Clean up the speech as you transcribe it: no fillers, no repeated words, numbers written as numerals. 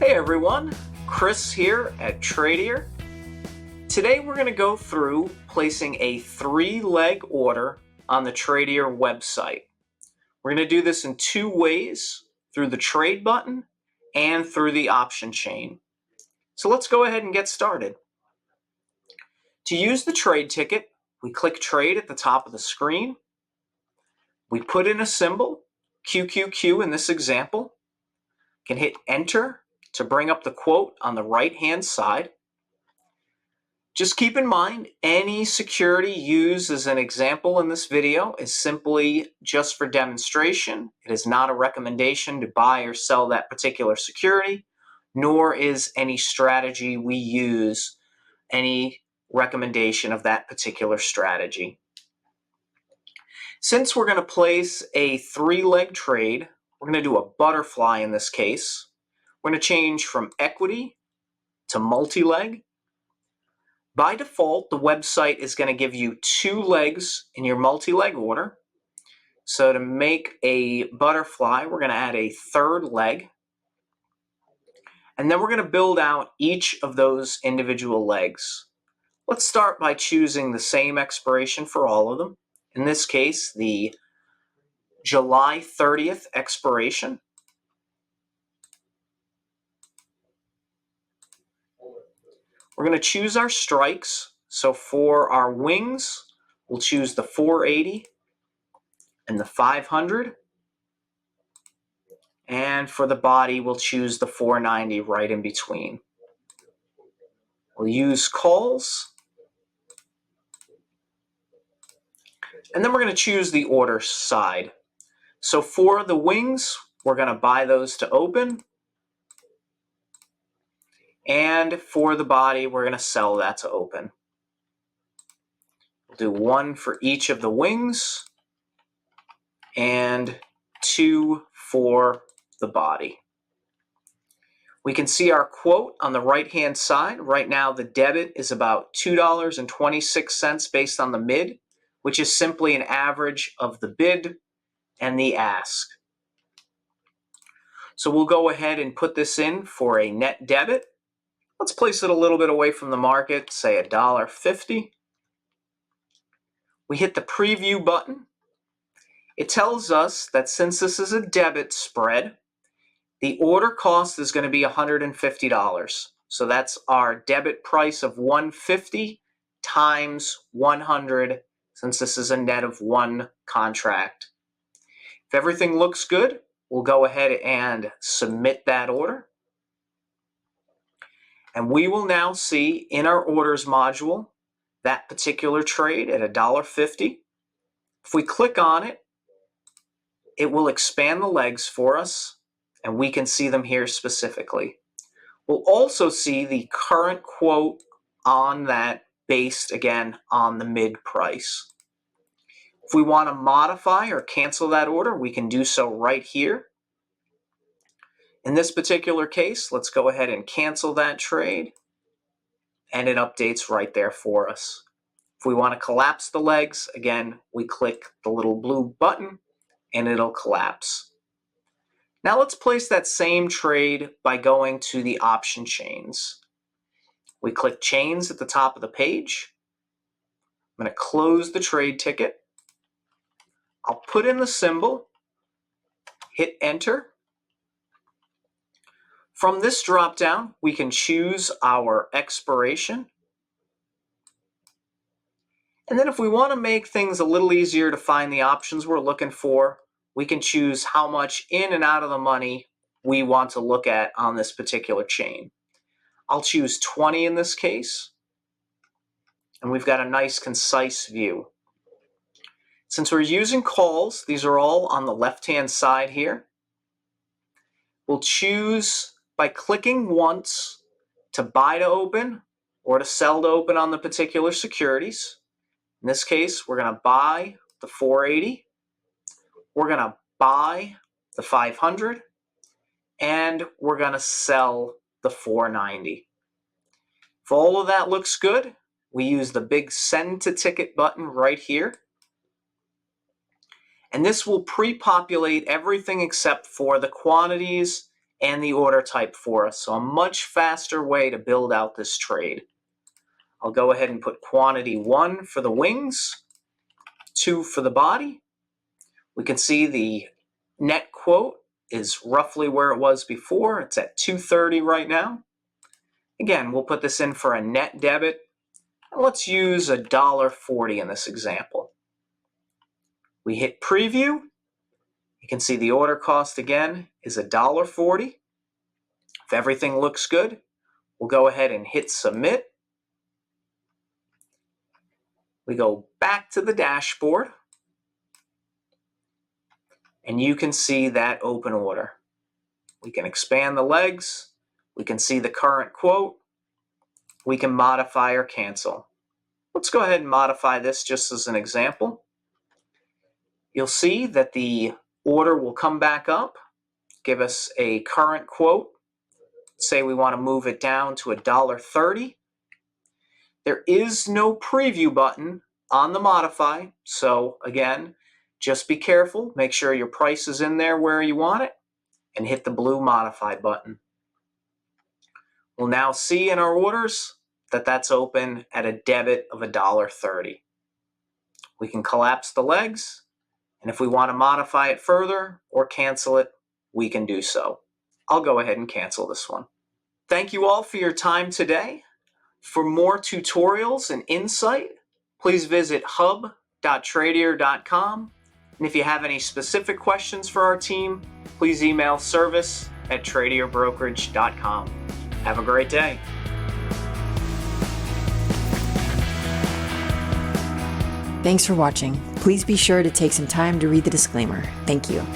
Hey everyone, Chris here at Tradier. Today we're going to go through placing a 3-leg order on the Tradier website. We're going to do this in 2 ways, through the trade button and through the option chain. So let's go ahead and get started. To use the trade ticket, we click trade at the top of the screen. We put in a symbol, QQQ in this example. Can hit enter to bring up the quote on the right-hand side. Just keep in mind, any security used as an example in this video is simply just for demonstration. It is not a recommendation to buy or sell that particular security, nor is any strategy we use any recommendation of that particular strategy. Since we're going to place a 3-leg trade, we're going to do a butterfly in this case. We're going to change from equity to multi-leg. By default, the website is going to give you 2 legs in your multi-leg order. So to make a butterfly, we're going to add a 3rd leg. And then we're going to build out each of those individual legs. Let's start by choosing the same expiration for all of them. In this case, the July 30th expiration. We're going to choose our strikes. So for our wings, we'll choose the 480 and the 500. And for the body, we'll choose the 490 right in between. We'll use calls. And then we're going to choose the order side. So for the wings, we're going to buy those to open. And for the body, we're going to sell that to open. We'll do 1 for each of the wings and 2 for the body. We can see our quote on the right-hand side. Right now, the debit is about $2.26 based on the mid, which is simply an average of the bid and the ask. So we'll go ahead and put this in for a net debit. Let's place it a little bit away from the market, say $1.50. We hit the preview button. It tells us that since this is a debit spread, the order cost is going to be $150. So that's our debit price of $150 times 100, since this is a net of 1 contract. If everything looks good, we'll go ahead and submit that order. And we will now see in our orders module that particular trade at $1.50. If we click on it, it will expand the legs for us, and we can see them here specifically. We'll also see the current quote on that based, again, on the mid price. If we want to modify or cancel that order, we can do so right here. In this particular case, let's go ahead and cancel that trade, and it updates right there for us. If we want to collapse the legs, again, we click the little blue button, and it'll collapse. Now let's place that same trade by going to the option chains. We click chains at the top of the page. I'm going to close the trade ticket. I'll put in the symbol, hit enter. From this drop-down, we can choose our expiration. And then if we want to make things a little easier to find the options we're looking for, we can choose how much in and out of the money we want to look at on this particular chain. I'll choose 20 in this case, and we've got a nice concise view. Since we're using calls, these are all on the left-hand side here. We'll choose by clicking once to buy to open or to sell to open on the particular securities. In this case, we're going to buy the 480. We're going to buy the 500, and we're going to sell the 490. If all of that looks good, we use the big send to ticket button right here. And this will pre-populate everything except for the quantities and the order type for us. So a much faster way to build out this trade. I'll go ahead and put quantity 1 for the wings, 2 for the body. We can see the net quote is roughly where it was before. It's at 230 right now. Again, we'll put this in for a net debit. Let's use $1.40 in this example. We hit preview. You can see the order cost again is $1.40. If everything looks good, we'll go ahead and hit submit. We go back to the dashboard, and you can see that open order. We can expand the legs. We can see the current quote. We can modify or cancel. Let's go ahead and modify this just as an example. You'll see that the order will come back up, give us a current quote. Say we want to move it down to $1.30. There is no preview button on the modify, so again, just be careful. Make sure your price is in there where you want it, and hit the blue modify button. We'll now see in our orders that that's open at a debit of $1.30. We can collapse the legs, and if we want to modify it further or cancel it, we can do so. I'll go ahead and cancel this one. Thank you all for your time today. For more tutorials and insight, please visit hub.tradier.com. And if you have any specific questions for our team, please email service@tradierbrokerage.com. Have a great day. Thanks for watching. Please be sure to take some time to read the disclaimer. Thank you.